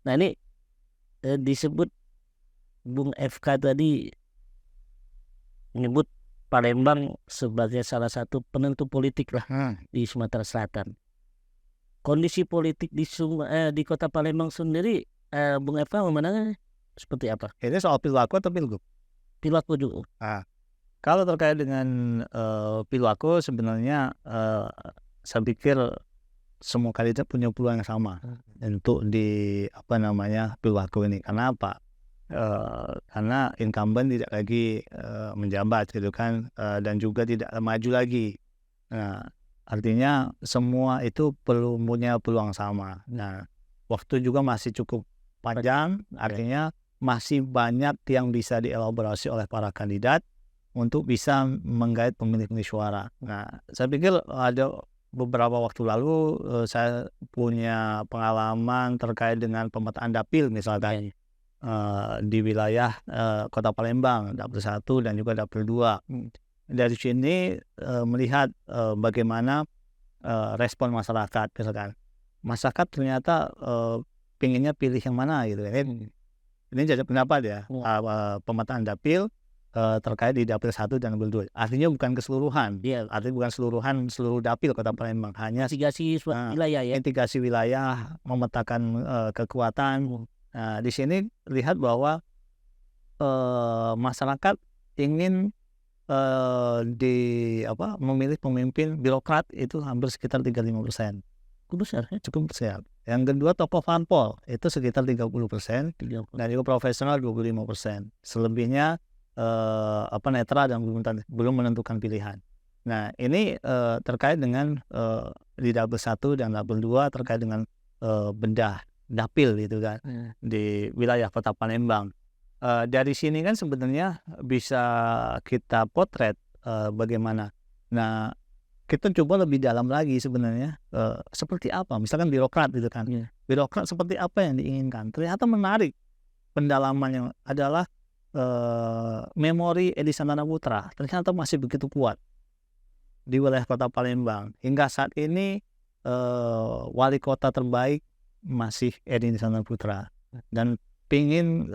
Nah ini disebut Bung FK tadi menyebut Palembang sebagai salah satu penentu politik lah di Sumatera Selatan. Kondisi politik di kota Palembang sendiri, Bung FK memandangnya seperti apa? Ini soal Pilwako atau Pilgub? Pilwako juga. Kalau terkait dengan Pilwako sebenarnya saya pikir semua kandidat punya peluang yang sama untuk di Pilwako ini. Karena apa? Karena incumbent tidak lagi menjabat gitu kan, dan juga tidak maju lagi. Nah, artinya semua itu punya peluang sama. Nah, waktu juga masih cukup panjang, artinya masih banyak yang bisa dielaborasi oleh para kandidat untuk bisa menggait pemilih-pemilih suara. Nah, saya pikir ada beberapa waktu lalu saya punya pengalaman terkait dengan pemetaan dapil misalkan di wilayah Kota Palembang, dapil 1 dan juga dapil 2. Dari sini melihat bagaimana respon masyarakat misalkan. Masyarakat ternyata pinginnya pilih yang mana gitu. Ini jadi pendapat ya, pemetaan dapil terkait di dapil 1 dan dapil 2. Artinya bukan keseluruhan. Artinya bukan seluruh dapil Kota Palembang, hanya mitigasi wilayah ya. Mitigasi wilayah, memetakan kekuatan. Nah, di sini lihat bahwa masyarakat ingin memilih pemimpin birokrat itu hampir sekitar 35%. Cukup besar. Yang kedua tokoh parpol itu sekitar 30%, dan juga profesional 25%. Selebihnya netral dan belum menentukan pilihan. Nah, ini terkait dengan di dapil 1 dan dapil 2 terkait dengan bedah dapil gitu kan di wilayah Kota Palembang. Dari sini kan sebenarnya bisa kita potret bagaimana. Nah, kita coba lebih dalam lagi sebenarnya seperti apa, misalkan birokrat gitu kan. Birokrat seperti apa yang diinginkan. Ternyata menarik pendalamannya adalah memori Edi Santana Putra ternyata masih begitu kuat di wilayah Kota Palembang. Hingga saat ini wali kota terbaik masih Edi Santana Putra, dan pingin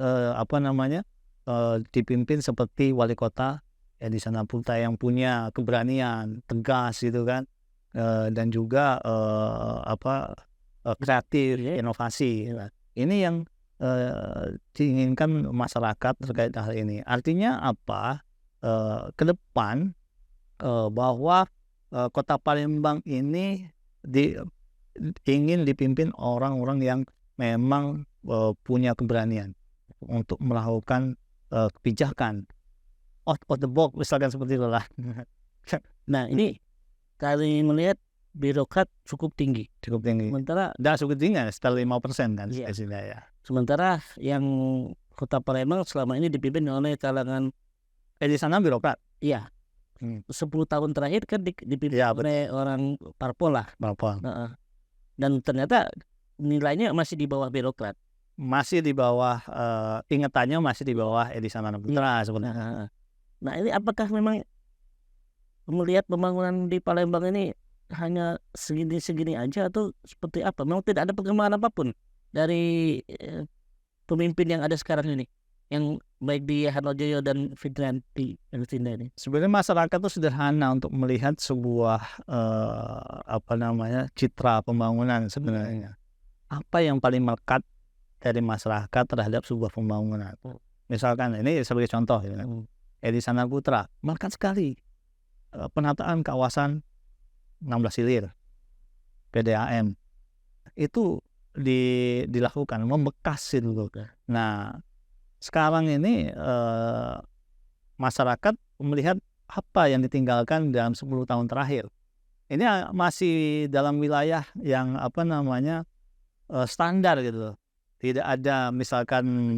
dipimpin seperti wali kota Edi Santana Putra yang punya keberanian, tegas gitu kan, dan juga kreatif, inovasi. Ini yang diinginkan masyarakat terkait hal ini. Artinya apa? Ke depan bahwa Kota Palembang ini ingin dipimpin orang-orang yang memang punya keberanian untuk melakukan kebijakan out of the box misalkan seperti itulah. Nah, ini kami melihat birokrat cukup tinggi. Sementara cukup tinggi sekitar 5% kan. Ya. Sementara yang Kota Palembang selama ini dipimpin oleh kalangan di sana birokrat. Iya. 10 tahun terakhir kan dipimpin oleh orang parpol lah. Dan ternyata nilainya masih di bawah birokrat. Masih di bawah, ingatannya masih di bawah Edi Santana Putra sebenarnya. Nah, ini apakah memang melihat pembangunan di Palembang ini hanya segini-segini aja atau seperti apa? Memang tidak ada perkembangan apapun dari pemimpin yang ada sekarang ini, yang baik di Harnojoyo dan Fitranti ini. Sebenarnya masyarakat itu sederhana untuk melihat sebuah citra pembangunan sebenarnya. Apa yang paling melekat dari masyarakat terhadap sebuah pembangunan? Misalkan ini sebagai contoh ya, Edi Santana Putra melekat sekali penataan kawasan 16 hilir PDAM itu dilakukan, membekas itu. Nah, sekarang ini masyarakat melihat apa yang ditinggalkan dalam 10 tahun terakhir. Ini masih dalam wilayah yang standar gitu. Tidak ada misalkan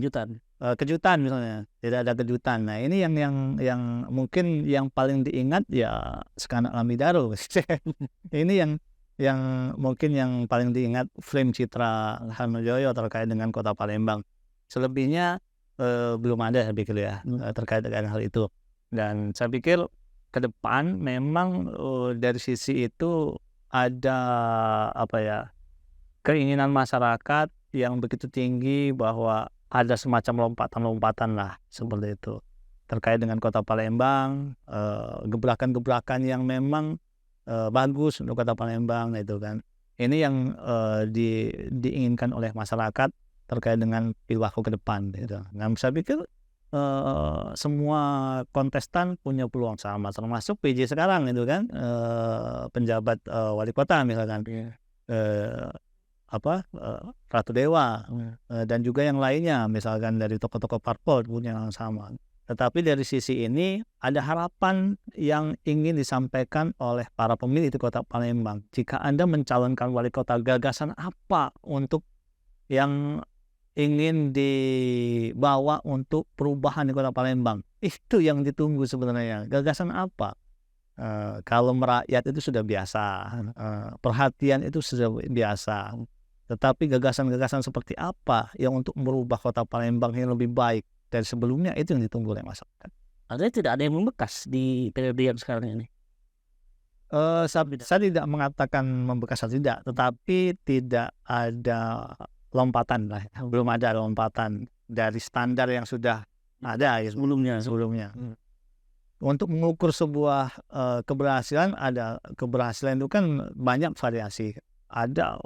kejutan misalnya, tidak ada kejutan. Nah, ini yang mungkin yang paling diingat ya Sekanak Lamidaro. Ini yang mungkin yang paling diingat frame citra Harnojoyo terkait dengan Kota Palembang. Selebihnya belum ada saya pikir ya terkait dengan hal itu. Dan saya pikir ke depan memang dari sisi itu ada keinginan masyarakat yang begitu tinggi bahwa ada semacam lompatan-lompatan lah seperti itu terkait dengan Kota Palembang, gebrakan-gebrakan yang memang bagus untuk Kota Palembang itu kan. Ini yang diinginkan oleh masyarakat terkait dengan pilwako ke depan gitu. Nah, saya pikir semua kontestan punya peluang sama, termasuk PJ sekarang itu kan, penjabat wali kota misalkan, Ratu Dewa, dan juga yang lainnya misalkan dari tokoh-tokoh parpol punya yang sama. Tetapi dari sisi ini ada harapan yang ingin disampaikan oleh para pemilih di Kota Palembang. Jika Anda mencalonkan wali kota, gagasan apa untuk yang ingin dibawa untuk perubahan di Kota Palembang? Itu yang ditunggu sebenarnya. Gagasan apa? Kalau merakyat itu sudah biasa, perhatian itu sudah biasa. Tetapi gagasan-gagasan seperti apa yang untuk merubah Kota Palembang yang lebih baik dari sebelumnya, itu yang ditunggu oleh masyarakat. Artinya tidak ada yang membekas di periode yang sekarang ini. Saya tidak mengatakan membekas atau tidak, tetapi tidak ada lompatan lah. Belum ada lompatan dari standar yang sudah ada ya, sebelumnya. Untuk mengukur sebuah keberhasilan, keberhasilan itu kan banyak variasi. Ada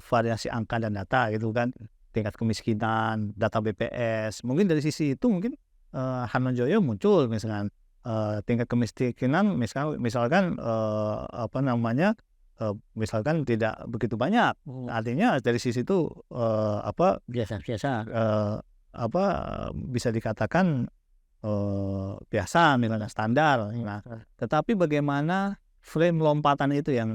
variasi angka dan data gitu kan, tingkat kemiskinan, data BPS. Mungkin dari sisi itu mungkin Hanojoyo muncul misalkan tingkat kemiskinan misalkan misalkan tidak begitu banyak. Artinya dari sisi itu biasa-biasa, bisa dikatakan biasa misalnya standar. Nah, tetapi bagaimana frame lompatan itu yang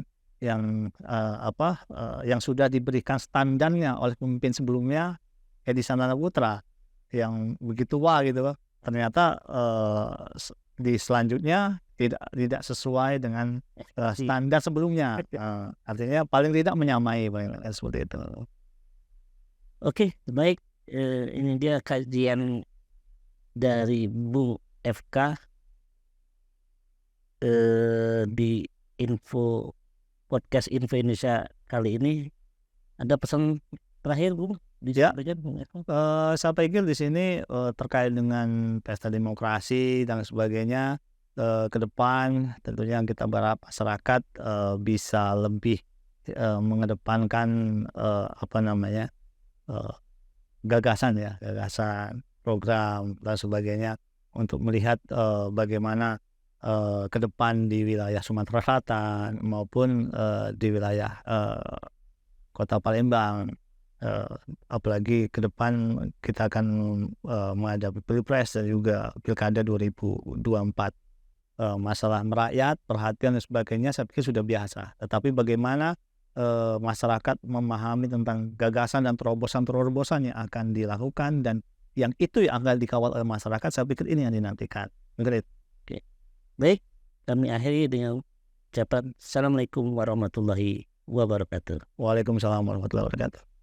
sudah diberikan standarnya oleh pemimpin sebelumnya, Edi Sandana Putra, yang begitu wah gitu, ternyata di selanjutnya tidak sesuai dengan standar sebelumnya. Artinya paling tidak menyamai, seperti itu. Oke, baik. Ini dia kajian dari Bung FK di podcast Info Indonesia kali ini. Ada pesan terakhir, Bung? Saya pikir di sini terkait dengan pesta demokrasi dan sebagainya, ke depan tentunya kita berharap masyarakat bisa lebih mengedepankan gagasan program dan sebagainya untuk melihat bagaimana ke depan di wilayah Sumatera Selatan maupun di wilayah Kota Palembang. Apalagi ke depan kita akan menghadapi Pilpres dan juga Pilkada 2024. Masalah merakyat, perhatian dan sebagainya saya pikir sudah biasa. Tetapi bagaimana masyarakat memahami tentang gagasan dan terobosan-terobosan yang akan dilakukan, dan yang itu yang akan dikawal oleh masyarakat, saya pikir ini yang dinantikan. Great. Oke. Baik, kami akhiri dengan ucapan Assalamualaikum warahmatullahi wabarakatuh. Waalaikumsalam warahmatullahi wabarakatuh.